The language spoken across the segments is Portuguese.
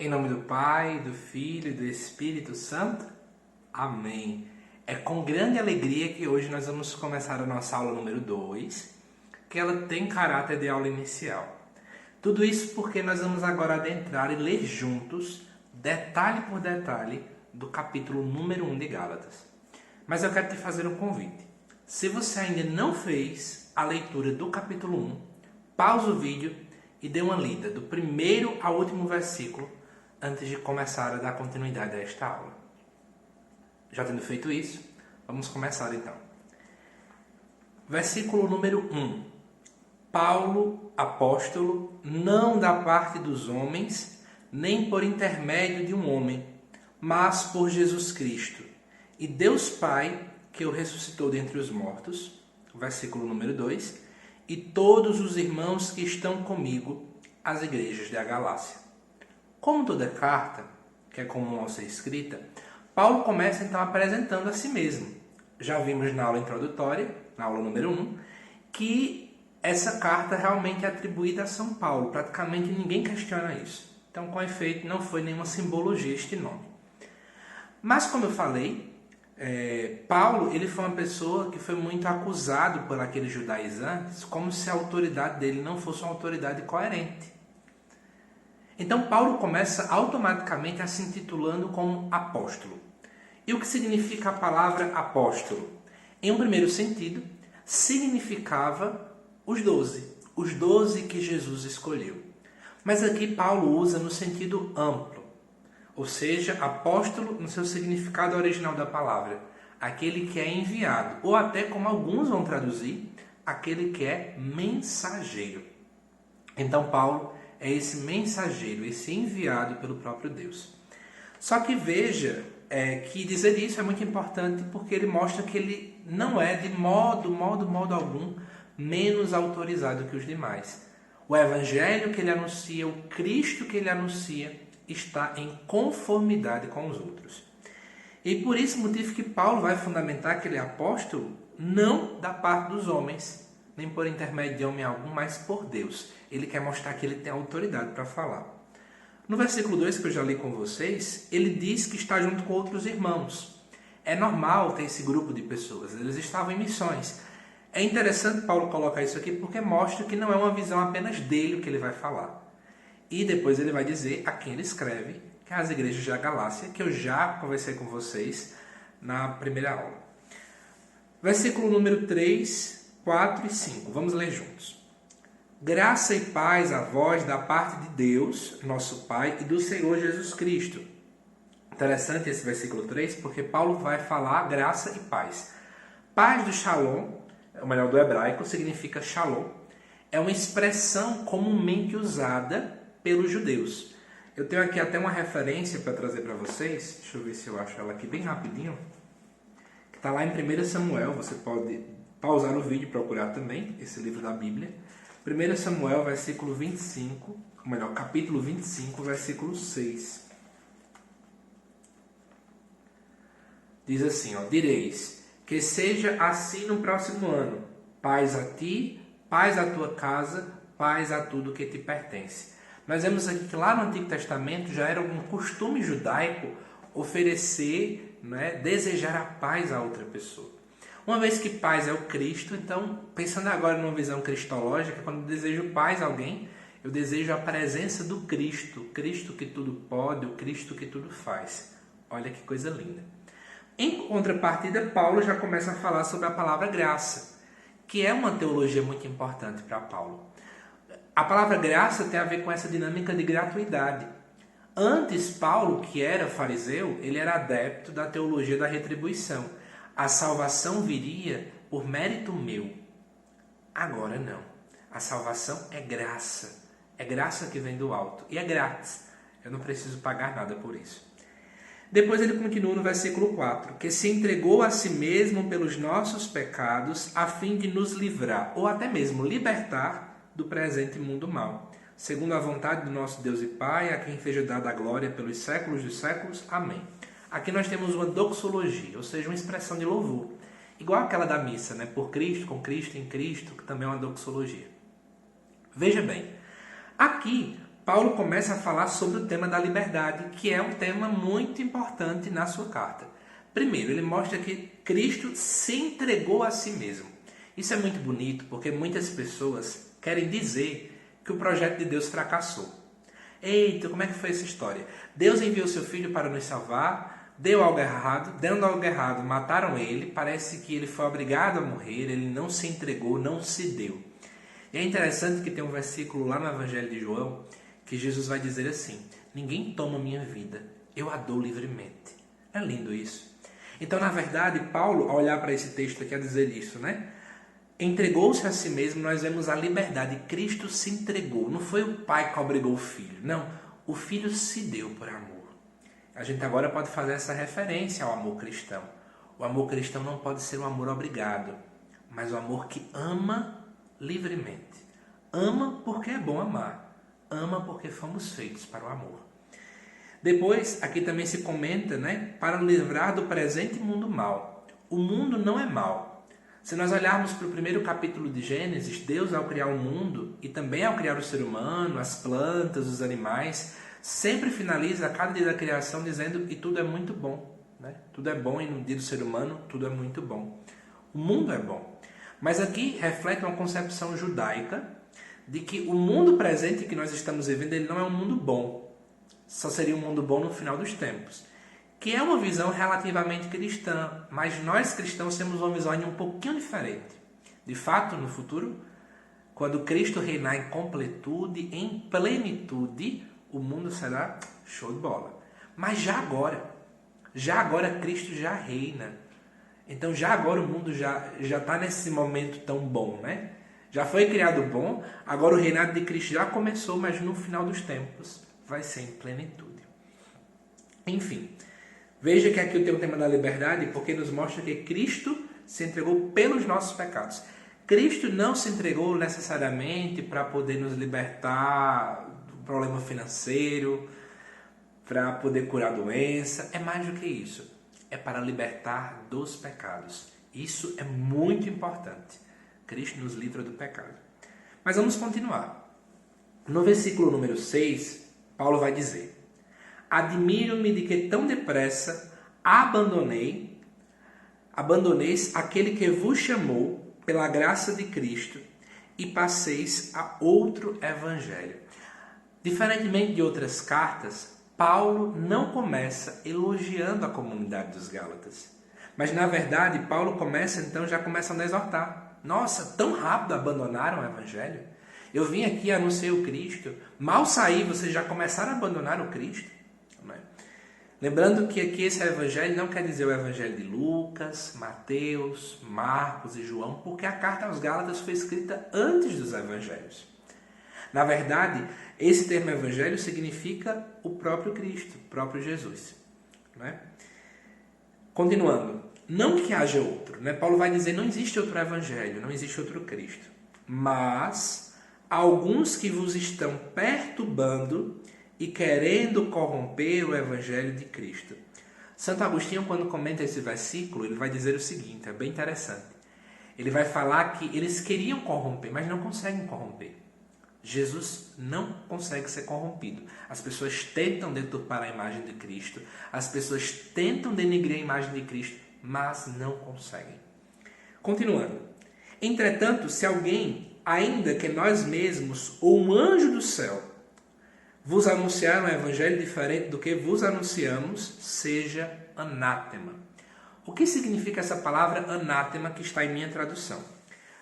Em nome do Pai, do Filho e do Espírito Santo. Amém. É com grande alegria que hoje nós vamos começar a nossa aula número 2, que ela tem caráter de aula inicial. Tudo isso porque nós vamos agora adentrar e ler juntos, detalhe por detalhe, do capítulo número 1 de Gálatas. Mas eu quero te fazer um convite. Se você ainda não fez a leitura do capítulo 1, pausa o vídeo e dê uma lida do primeiro ao último versículo antes de começar a dar continuidade a esta aula. Já tendo feito isso, vamos começar então. Versículo número 1. Paulo, apóstolo, não da parte dos homens, nem por intermédio de um homem, mas por Jesus Cristo, e Deus Pai, que o ressuscitou dentre os mortos. Versículo número 2. E todos os irmãos que estão comigo, as igrejas da Galácia. Como toda carta, que é comum ao ser escrita, Paulo começa então apresentando a si mesmo. Já vimos na aula introdutória, na aula número 1, que essa carta realmente é atribuída a São Paulo. Praticamente ninguém questiona isso. Então, com efeito, não foi nenhuma simbologia este nome. Mas, como eu falei, Paulo ele foi uma pessoa que foi muito acusado por aqueles judaizantes como se a autoridade dele não fosse uma autoridade coerente. Então, Paulo começa automaticamente a se intitulando como apóstolo. E o que significa a palavra apóstolo? Em um primeiro sentido, significava os 12 que Jesus escolheu. Mas aqui Paulo usa no sentido amplo, ou seja, apóstolo no seu significado original da palavra, aquele que é enviado, ou até como alguns vão traduzir, aquele que é mensageiro. Então, Paulo é esse mensageiro, esse enviado pelo próprio Deus. Só que veja que dizer isso é muito importante porque ele mostra que ele não é de modo algum menos autorizado que os demais. O evangelho que ele anuncia, o Cristo que ele anuncia, está em conformidade com os outros. E por esse motivo que Paulo vai fundamentar que ele é apóstolo não da parte dos homens, nem por intermédio de homem algum, mas por Deus. Ele quer mostrar que ele tem autoridade para falar. No versículo 2, que eu já li com vocês, ele diz que está junto com outros irmãos. É normal ter esse grupo de pessoas, eles estavam em missões. É interessante Paulo colocar isso aqui porque mostra que não é uma visão apenas dele o que ele vai falar. E depois ele vai dizer a quem ele escreve, que é as igrejas da Galácia, que eu já conversei com vocês na primeira aula. Versículo número 3, 4 e 5. Vamos ler juntos. Graça e paz a vós da parte de Deus, nosso Pai, e do Senhor Jesus Cristo. Interessante esse versículo 3, porque Paulo vai falar graça e paz. Paz do Shalom, ou melhor, do hebraico, significa Shalom. É uma expressão comumente usada pelos judeus. Eu tenho aqui até uma referência para trazer para vocês. Deixa eu ver se eu acho ela aqui bem rapidinho. Que está lá em 1 Samuel. Você pode pausar o vídeo e procurar também esse livro da Bíblia. 1 Samuel, versículo 25, ou melhor, capítulo 25, versículo 6. Diz assim, direis, que seja assim no próximo ano, paz a ti, paz à tua casa, paz a tudo que te pertence. Nós vemos aqui que lá no Antigo Testamento já era um costume judaico oferecer, desejar a paz a outra pessoa. Uma vez que paz é o Cristo, então, pensando agora numa visão cristológica, quando eu desejo paz a alguém, eu desejo a presença do Cristo, o Cristo que tudo pode, o Cristo que tudo faz. Olha que coisa linda. Em contrapartida, Paulo já começa a falar sobre a palavra graça, que é uma teologia muito importante para Paulo. A palavra graça tem a ver com essa dinâmica de gratuidade. Antes, Paulo, que era fariseu, ele era adepto da teologia da retribuição. A salvação viria por mérito meu. Agora não. A salvação é graça. É graça que vem do alto. E é grátis. Eu não preciso pagar nada por isso. Depois ele continua no versículo 4. Que se entregou a si mesmo pelos nossos pecados, a fim de nos livrar, ou até mesmo libertar, do presente mundo mau. Segundo a vontade do nosso Deus e Pai, a quem seja dada a glória pelos séculos dos séculos. Amém. Aqui nós temos uma doxologia, ou seja, uma expressão de louvor. Igual aquela da missa, por Cristo, com Cristo, em Cristo, que também é uma doxologia. Veja bem, aqui Paulo começa a falar sobre o tema da liberdade, que é um tema muito importante na sua carta. Primeiro, ele mostra que Cristo se entregou a si mesmo. Isso é muito bonito, porque muitas pessoas querem dizer que o projeto de Deus fracassou. Eita, como é que foi essa história? Deus enviou seu filho para nos salvar, deu algo errado, dando algo errado, mataram ele, parece que ele foi obrigado a morrer, ele não se entregou, não se deu. E é interessante que tem um versículo lá no Evangelho de João, que Jesus vai dizer assim: ninguém toma minha vida, eu a dou livremente. É lindo isso. Então, na verdade, Paulo, ao olhar para esse texto, quer dizer isso, né? Entregou-se a si mesmo, nós vemos a liberdade. Cristo se entregou. Não foi o pai que obrigou o filho. Não, o filho se deu por amor. A gente agora pode fazer essa referência ao amor cristão. O amor cristão não pode ser um amor obrigado, mas o amor que ama livremente. Ama porque é bom amar. Ama porque fomos feitos para o amor. Depois, aqui também se comenta, né, para livrar do presente mundo mal. O mundo não é mal. Se nós olharmos para o primeiro capítulo de Gênesis, Deus, ao criar o mundo e também ao criar o ser humano, as plantas, os animais, sempre finaliza cada dia da criação dizendo e tudo é muito bom. Né? Tudo é bom e no dia do ser humano, tudo é muito bom. O mundo é bom. Mas aqui reflete uma concepção judaica de que o mundo presente que nós estamos vivendo, ele não é um mundo bom. Só seria um mundo bom no final dos tempos. Que é uma visão relativamente cristã, mas nós cristãos temos uma visão ainda um pouquinho diferente. De fato, no futuro, quando Cristo reinar em completude, em plenitude, o mundo será show de bola. Mas já agora Cristo já reina. Então já agora o mundo já está nesse momento tão bom, né? Já foi criado bom, agora o reinado de Cristo já começou, mas no final dos tempos vai ser em plenitude. Enfim, veja que aqui tem o tema da liberdade, porque nos mostra que Cristo se entregou pelos nossos pecados. Cristo não se entregou necessariamente para poder nos libertar do problema financeiro, para poder curar a doença. É mais do que isso. É para libertar dos pecados. Isso é muito importante. Cristo nos livra do pecado. Mas vamos continuar. No versículo número 6, Paulo vai dizer: admiro-me de que tão depressa abandoneis aquele que vos chamou pela graça de Cristo e passeis a outro evangelho. Diferentemente de outras cartas, Paulo não começa elogiando a comunidade dos Gálatas. Mas na verdade, Paulo já começa a exortar. Nossa, tão rápido abandonaram o evangelho? Eu vim aqui e anunciei o Cristo. Mal saí, vocês já começaram a abandonar o Cristo? Não é? Lembrando que aqui esse evangelho não quer dizer o evangelho de Lucas, Mateus, Marcos e João, porque a carta aos Gálatas foi escrita antes dos evangelhos. Na verdade, esse termo evangelho significa o próprio Cristo, o próprio Jesus. Não é? Continuando. Não que haja outro. Né? Paulo vai dizer, não existe outro evangelho, não existe outro Cristo. Mas alguns que vos estão perturbando e querendo corromper o evangelho de Cristo. Santo Agostinho, quando comenta esse versículo, ele vai dizer o seguinte, é bem interessante. Ele vai falar que eles queriam corromper, mas não conseguem corromper. Jesus não consegue ser corrompido. As pessoas tentam deturpar a imagem de Cristo, as pessoas tentam denegrir a imagem de Cristo, mas não conseguem. Continuando. Entretanto, se alguém, ainda que nós mesmos ou um anjo do céu, vos anunciar um evangelho diferente do que vos anunciamos, seja anátema. O que significa essa palavra anátema que está em minha tradução?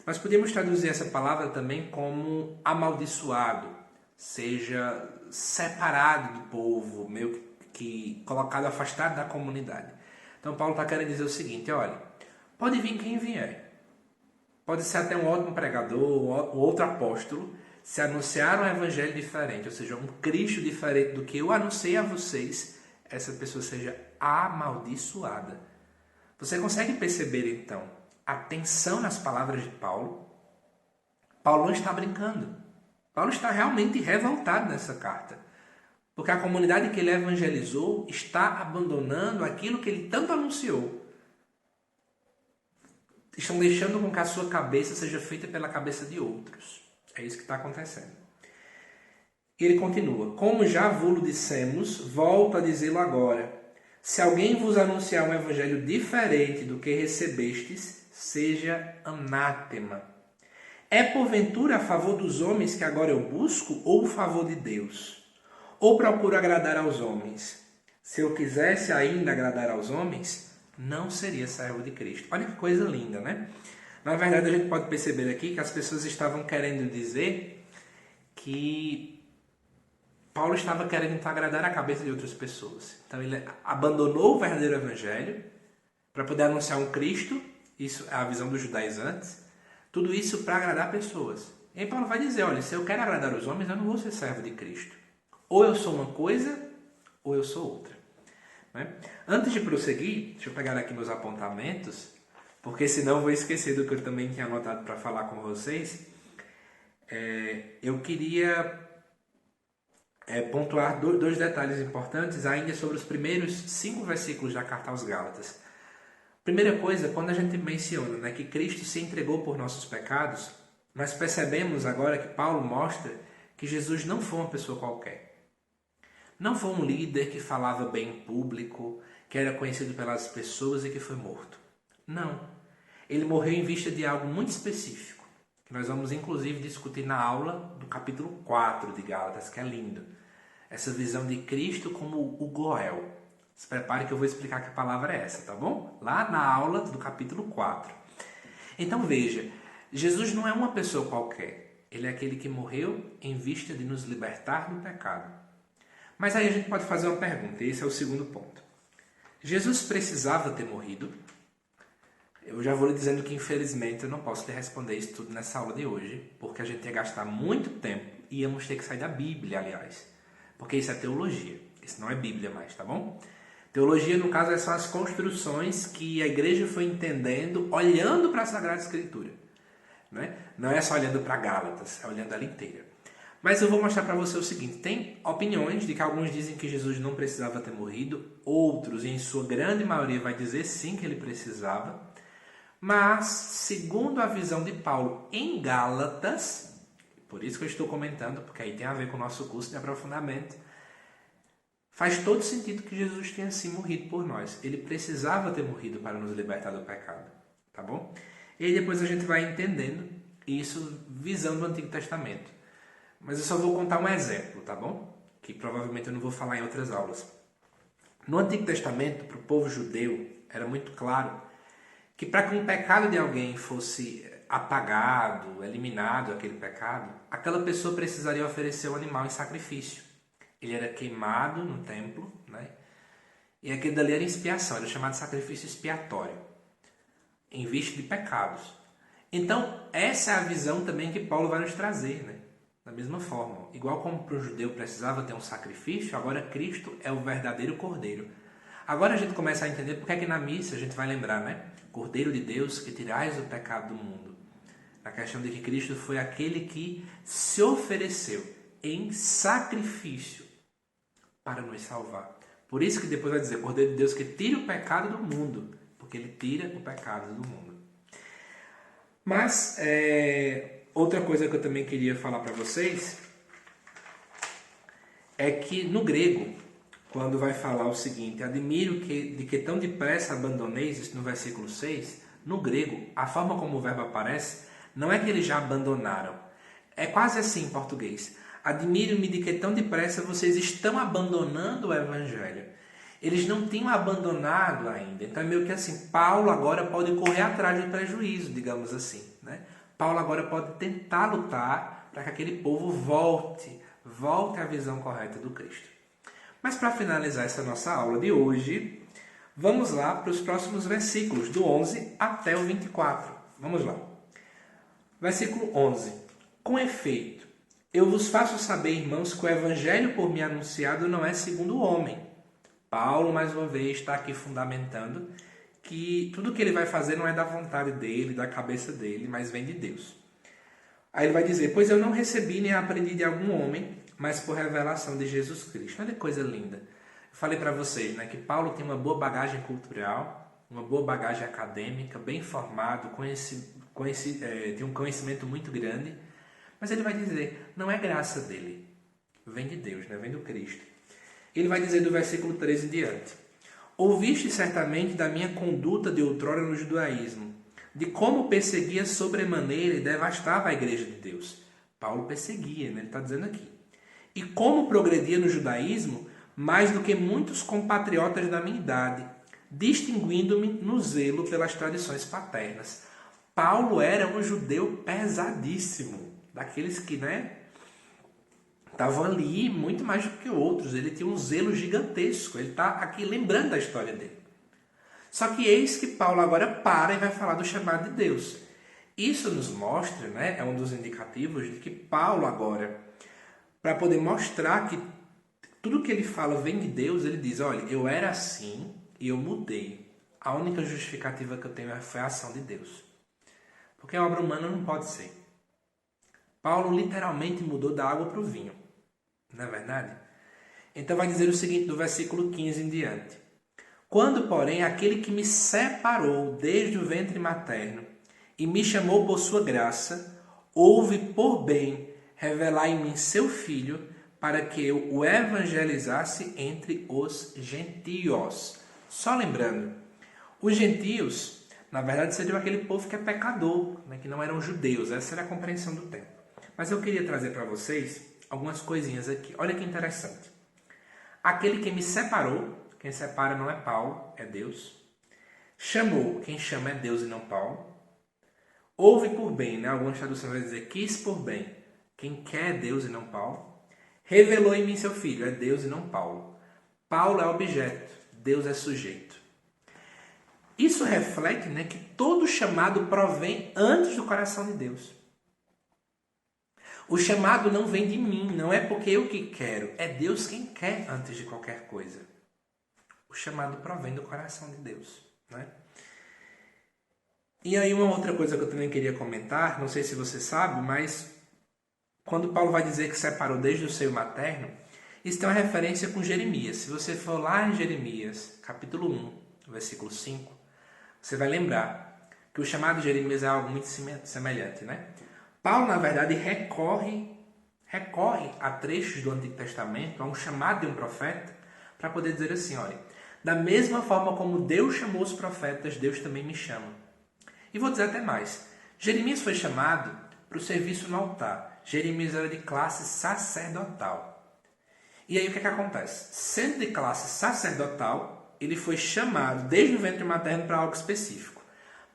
Nós podemos traduzir essa palavra também como amaldiçoado, seja separado do povo, meio que colocado, afastado da comunidade. Então Paulo está querendo dizer o seguinte, olha, pode vir quem vier, pode ser até um ótimo pregador, ou outro apóstolo, se anunciar um evangelho diferente, ou seja, um Cristo diferente do que eu anunciei a vocês, essa pessoa seja amaldiçoada. Você consegue perceber então a tensão nas palavras de Paulo? Paulo não está brincando. Paulo está realmente revoltado nessa carta. Porque a comunidade que ele evangelizou está abandonando aquilo que ele tanto anunciou. Estão deixando com que a sua cabeça seja feita pela cabeça de outros. É isso que está acontecendo. E ele continua: como já vos dissemos, volto a dizê-lo agora. Se alguém vos anunciar um evangelho diferente do que recebestes, seja anátema. É porventura a favor dos homens que agora eu busco, ou o favor de Deus? Ou procuro agradar aos homens? Se eu quisesse ainda agradar aos homens, não seria servo de Cristo. Olha que coisa linda, né? Na verdade, a gente pode perceber aqui que as pessoas estavam querendo dizer que Paulo estava querendo agradar a cabeça de outras pessoas. Então ele abandonou o verdadeiro evangelho para poder anunciar um Cristo, isso é a visão dos judaizantes, tudo isso para agradar pessoas. E aí Paulo vai dizer, olha, se eu quero agradar os homens, eu não vou ser servo de Cristo. Ou eu sou uma coisa, ou eu sou outra. Né? Antes de prosseguir, deixa eu pegar aqui meus apontamentos, porque senão eu vou esquecer do que eu também tinha anotado para falar com vocês. Eu queria pontuar dois detalhes importantes ainda sobre os primeiros 5 versículos da carta aos Gálatas. Primeira coisa, quando a gente menciona, né, que Cristo se entregou por nossos pecados, nós percebemos agora que Paulo mostra que Jesus não foi uma pessoa qualquer. Não foi um líder que falava bem em público, que era conhecido pelas pessoas e que foi morto. Não. Ele morreu em vista de algo muito específico, que nós vamos inclusive discutir na aula do capítulo 4 de Gálatas, que é lindo. Essa visão de Cristo como o Goel. Se prepare que eu vou explicar que palavra é essa, tá bom? Lá na aula do capítulo 4. Então veja, Jesus não é uma pessoa qualquer. Ele é aquele que morreu em vista de nos libertar do pecado. Mas aí a gente pode fazer uma pergunta, e esse é o segundo ponto. Jesus precisava ter morrido? Eu já vou lhe dizendo que infelizmente eu não posso lhe responder isso tudo nessa aula de hoje, porque a gente ia gastar muito tempo e íamos ter que sair da Bíblia, aliás. Porque isso é teologia, isso não é Bíblia mais, tá bom? Teologia, no caso, são as construções que a igreja foi entendendo olhando para a Sagrada Escritura. Né? Não é só olhando para Gálatas, é olhando ela inteira. Mas eu vou mostrar para você o seguinte, tem opiniões de que alguns dizem que Jesus não precisava ter morrido, outros, e em sua grande maioria, vai dizer sim que ele precisava, mas, segundo a visão de Paulo em Gálatas, por isso que eu estou comentando, porque aí tem a ver com o nosso curso de aprofundamento, faz todo sentido que Jesus tenha sim morrido por nós. Ele precisava ter morrido para nos libertar do pecado, tá bom? E aí depois a gente vai entendendo isso visando o Antigo Testamento. Mas eu só vou contar um exemplo, tá bom? Que provavelmente eu não vou falar em outras aulas. No Antigo Testamento, para o povo judeu, era muito claro que para que um pecado de alguém fosse apagado, eliminado aquele pecado, aquela pessoa precisaria oferecer um animal em sacrifício. Ele era queimado no templo, né? E aquele dali era expiação, era chamado de sacrifício expiatório, em vista de pecados. Então, essa é a visão também que Paulo vai nos trazer, né? Da mesma forma, igual como para o judeu precisava ter um sacrifício, agora Cristo é o verdadeiro Cordeiro. Agora a gente começa a entender porque é que na missa a gente vai lembrar, né? Cordeiro de Deus, que tirais o pecado do mundo. A questão de que Cristo foi aquele que se ofereceu em sacrifício para nos salvar. Por isso que depois vai dizer, Cordeiro de Deus que tira o pecado do mundo, porque ele tira o pecado do mundo. Mas, outra coisa que eu também queria falar para vocês é que no grego, quando vai falar o seguinte, admiro de que tão depressa abandoneis, isso no versículo 6, no grego, a forma como o verbo aparece, não é que eles já abandonaram. É quase assim em português. Admiro-me de que tão depressa vocês estão abandonando o evangelho. Eles não tinham abandonado ainda. Então é meio que assim, Paulo agora pode correr atrás do prejuízo, digamos assim. Né? Paulo agora pode tentar lutar para que aquele povo volte à visão correta do Cristo. Mas para finalizar essa nossa aula de hoje, vamos lá para os próximos versículos, do 11 até o 24. Vamos lá. Versículo 11. Com efeito, eu vos faço saber, irmãos, que o evangelho por mim anunciado não é segundo o homem. Paulo, mais uma vez, está aqui fundamentando que tudo que ele vai fazer não é da vontade dele, da cabeça dele, mas vem de Deus. Aí ele vai dizer, pois eu não recebi nem aprendi de algum homem, mas por revelação de Jesus Cristo. Olha que coisa linda. Eu falei para vocês, né, que Paulo tem uma boa bagagem cultural, uma boa bagagem acadêmica, bem formado, tem um conhecimento muito grande, mas ele vai dizer, não é graça dele, Vem de Deus, né? Vem do Cristo. Ele vai dizer do versículo 13 em diante: Ouviste certamente da minha conduta de outrora no judaísmo, de como perseguia sobremaneira e devastava a igreja de Deus. Paulo perseguia, né? Ele está dizendo aqui. E como progredia no judaísmo, mais do que muitos compatriotas da minha idade, distinguindo-me no zelo pelas tradições paternas. Paulo era um judeu pesadíssimo, daqueles que, né, estavam ali muito mais do que outros. Ele tinha um zelo gigantesco. Ele está aqui lembrando da história dele. Só que eis que Paulo agora para e vai falar do chamado de Deus. Isso nos mostra, né, é um dos indicativos de que Paulo agora, para poder mostrar que tudo que ele fala vem de Deus, ele diz, olha, eu era assim e eu mudei. A única justificativa que eu tenho foi a ação de Deus. Porque a obra humana não pode ser. Paulo literalmente mudou da água para o vinho. Não é verdade? Então vai dizer o seguinte do versículo 15 em diante. Quando, porém, aquele que me separou desde o ventre materno e me chamou por sua graça, houve por bem revelar em mim seu Filho, para que eu o evangelizasse entre os gentios. Só lembrando, os gentios, na verdade, seriam aquele povo que é pecador, né, que não eram judeus. Essa era a compreensão do tempo. Mas eu queria trazer para vocês algumas coisinhas aqui. Olha que interessante. Aquele que me separou, quem separa não é Paulo, é Deus. Chamou, quem chama é Deus e não Paulo. Houve por bem, né? Algumas traduções vão dizer quis por bem. Quem quer é Deus e não Paulo. Revelou em mim seu Filho, é Deus e não Paulo. Paulo é objeto, Deus é sujeito. Isso reflete, né, que todo chamado provém antes do coração de Deus. O chamado não vem de mim, não é porque eu que quero, é Deus quem quer antes de qualquer coisa. O chamado provém do coração de Deus, né? E aí uma outra coisa que eu também queria comentar, não sei se você sabe, mas quando Paulo vai dizer que separou desde o seio materno, isso tem uma referência com Jeremias. Se você for lá em Jeremias, capítulo 1, versículo 5, você vai lembrar que o chamado de Jeremias é algo muito semelhante, né? Paulo, na verdade, recorre a trechos do Antigo Testamento, a um chamado de um profeta, para poder dizer assim, olha, da mesma forma como Deus chamou os profetas, Deus também me chama. E vou dizer até mais. Jeremias foi chamado para o serviço no altar. Jeremias era de classe sacerdotal. E aí o que acontece? Sendo de classe sacerdotal, ele foi chamado desde o ventre materno para algo específico.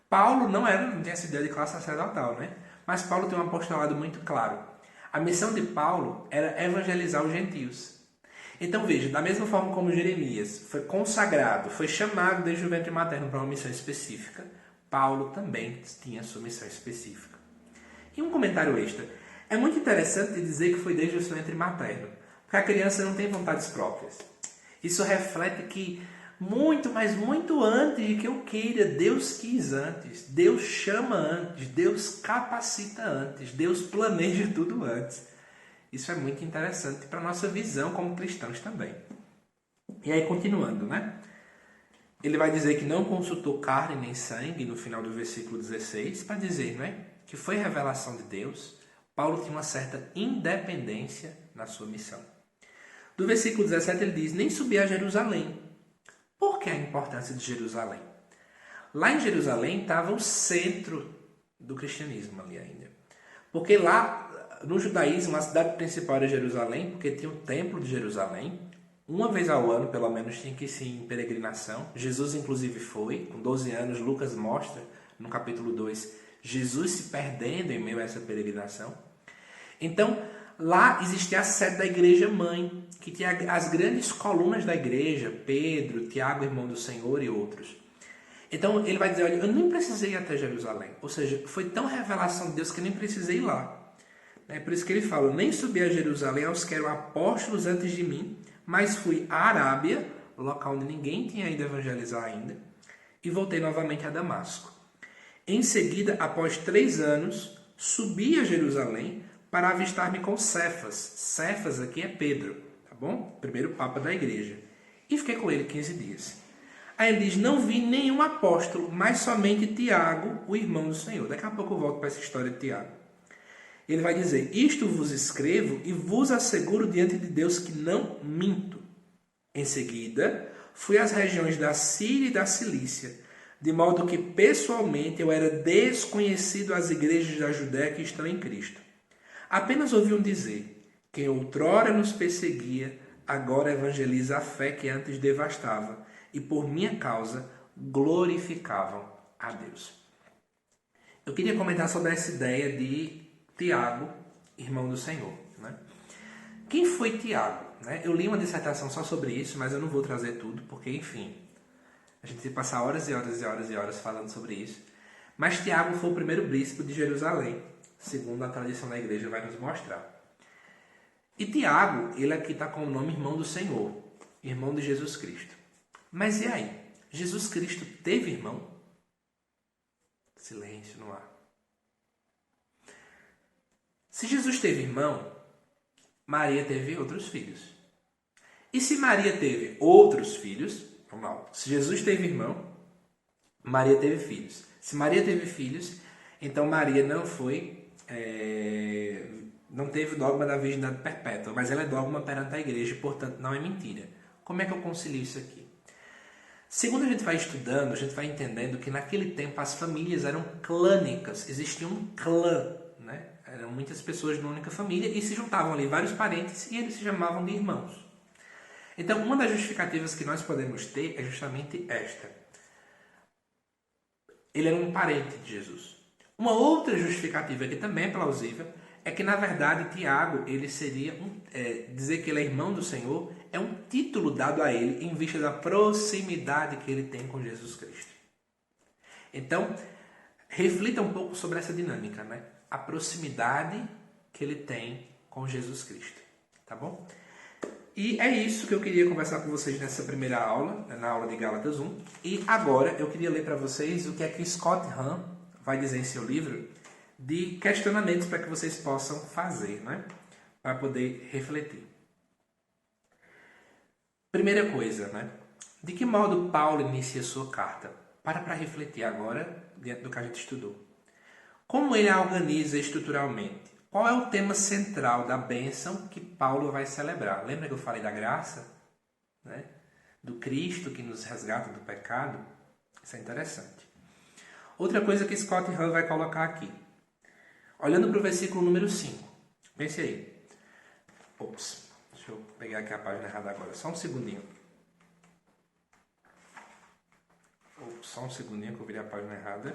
Paulo não tinha essa ideia de classe sacerdotal, né? Mas Paulo tem um apostolado muito claro. A missão de Paulo era evangelizar os gentios. Então veja, da mesma forma como Jeremias foi consagrado, foi chamado desde o ventre materno para uma missão específica, Paulo também tinha sua missão específica. E um comentário extra. É muito interessante dizer que foi desde o seu ventre materno, porque a criança não tem vontades próprias. Isso reflete que muito, mas muito antes de que eu queira, Deus quis antes, Deus chama antes, Deus capacita antes, Deus planeja tudo antes. Isso é muito interessante para a nossa visão como cristãos também. E aí, continuando, né? Ele vai dizer que não consultou carne nem sangue no final do versículo 16, para dizer, não é, que foi revelação de Deus. Paulo tinha uma certa independência na sua missão. Do versículo 17 ele diz, nem subi a Jerusalém. Por que a importância de Jerusalém? Lá em Jerusalém estava o centro do cristianismo ali ainda. Porque lá, no judaísmo, a cidade principal era Jerusalém, porque tinha o templo de Jerusalém. Uma vez ao ano, pelo menos, tinha que ir em peregrinação. Jesus, inclusive, foi. Com 12 anos, Lucas mostra, no capítulo 2, Jesus se perdendo em meio a essa peregrinação. Então, lá existia a sede da igreja mãe, que tinha as grandes colunas da igreja, Pedro, Tiago, irmão do Senhor e outros. Então, ele vai dizer, olha, eu nem precisei ir até Jerusalém. Ou seja, foi tão revelação de Deus que eu nem precisei ir lá. É por isso que ele fala, nem subi a Jerusalém aos que eram apóstolos antes de mim, mas fui à Arábia, local onde ninguém tinha ido evangelizar ainda, e voltei novamente a Damasco. Em seguida, após 3 anos, subi a Jerusalém para avistar-me com Cefas. Cefas aqui é Pedro, tá bom? Primeiro papa da igreja. E fiquei com ele 15 dias. Aí ele diz, não vi nenhum apóstolo, mas somente Tiago, o irmão do Senhor. Daqui a pouco eu volto para essa história de Tiago. Ele vai dizer: isto vos escrevo e vos asseguro diante de Deus que não minto. Em seguida, fui às regiões da Síria e da Cilícia, de modo que pessoalmente eu era desconhecido às igrejas da Judéia que estão em Cristo. Apenas ouviam dizer: quem outrora nos perseguia, agora evangeliza a fé que antes devastava, e por minha causa glorificavam a Deus. Eu queria comentar sobre essa ideia de Tiago, irmão do Senhor. Né? Quem foi Tiago? Eu li uma dissertação só sobre isso, mas eu não vou trazer tudo, porque, enfim, a gente vai passar horas e horas e horas e horas falando sobre isso. Mas Tiago foi o primeiro bispo de Jerusalém, segundo a tradição da igreja vai nos mostrar. E Tiago, ele aqui está com o nome irmão do Senhor, irmão de Jesus Cristo. Mas e aí? Jesus Cristo teve irmão? Silêncio no ar. Se Jesus teve irmão, Maria teve outros filhos. E se Maria teve outros filhos, vamos lá, se Jesus teve irmão, Maria teve filhos. Se Maria teve filhos, então Maria não teve o dogma da virgindade perpétua, mas ela é dogma perante a igreja, portanto não é mentira. Como é que eu concilio isso aqui? Segundo a gente vai estudando, a gente vai entendendo que naquele tempo as famílias eram clânicas, existia um clã, né? Eram muitas pessoas de uma única família e se juntavam ali vários parentes e eles se chamavam de irmãos. Então, uma das justificativas que nós podemos ter é justamente esta. Ele era um parente de Jesus. Uma outra justificativa que também é plausível é que, na verdade, Tiago, ele seria dizer que ele é irmão do Senhor, é um título dado a ele em vista da proximidade que ele tem com Jesus Cristo. Então, reflita um pouco sobre essa dinâmica, né? A proximidade que ele tem com Jesus Cristo, tá bom? E é isso que eu queria conversar com vocês nessa primeira aula, na aula de Gálatas 1. E agora eu queria ler para vocês o que é que Scott Hahn vai dizer em seu livro de questionamentos para que vocês possam fazer, né? Para poder refletir. Primeira coisa, né? De que modo Paulo inicia sua carta? Para refletir agora diante do que a gente estudou. Como ele a organiza estruturalmente? Qual é o tema central da bênção que Paulo vai celebrar? Lembra que eu falei da graça? Né? Do Cristo que nos resgata do pecado? Isso é interessante. Outra coisa que Scott Hahn vai colocar aqui. Olhando para o versículo número 5. Pense aí. Ops, deixa eu pegar aqui a página errada agora. Só um segundinho. Só um segundinho que eu virei a página errada.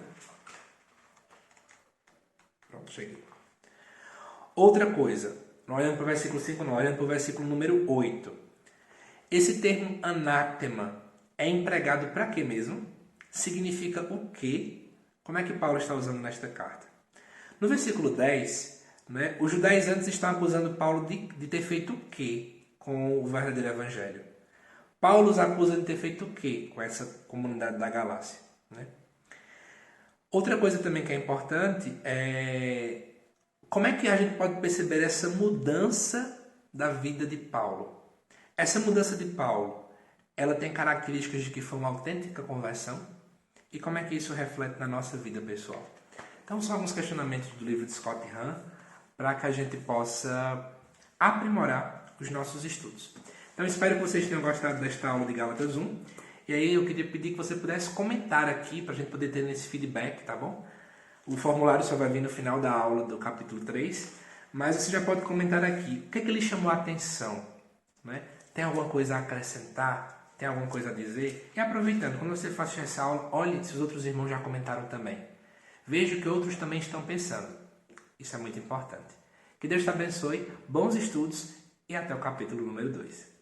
Pronto, cheguei. Outra coisa, não olhando para o versículo 5, não, olhando para o versículo número 8. Esse termo anátema é empregado para quê mesmo? Significa o quê? Como é que Paulo está usando nesta carta? No versículo 10, né, os judaizantes estão acusando Paulo de ter feito o quê com o verdadeiro evangelho? Paulo os acusa de ter feito o quê com essa comunidade da Galácia? Né? Outra coisa também que é importante é como é que a gente pode perceber essa mudança da vida de Paulo? Essa mudança de Paulo, ela tem características de que foi uma autêntica conversão? E como é que isso reflete na nossa vida pessoal? Então, são alguns questionamentos do livro de Scott Hahn para que a gente possa aprimorar os nossos estudos. Então, espero que vocês tenham gostado desta aula de Gálatas 1. E aí, eu queria pedir que você pudesse comentar aqui para a gente poder ter esse feedback, tá bom? O formulário só vai vir no final da aula do capítulo 3, mas você já pode comentar aqui. O que é que lhe chamou a atenção? Né? Tem alguma coisa a acrescentar? Tem alguma coisa a dizer? E aproveitando, quando você faz essa aula, olhe se os outros irmãos já comentaram também. Veja o que outros também estão pensando. Isso é muito importante. Que Deus te abençoe, bons estudos e até o capítulo número 2.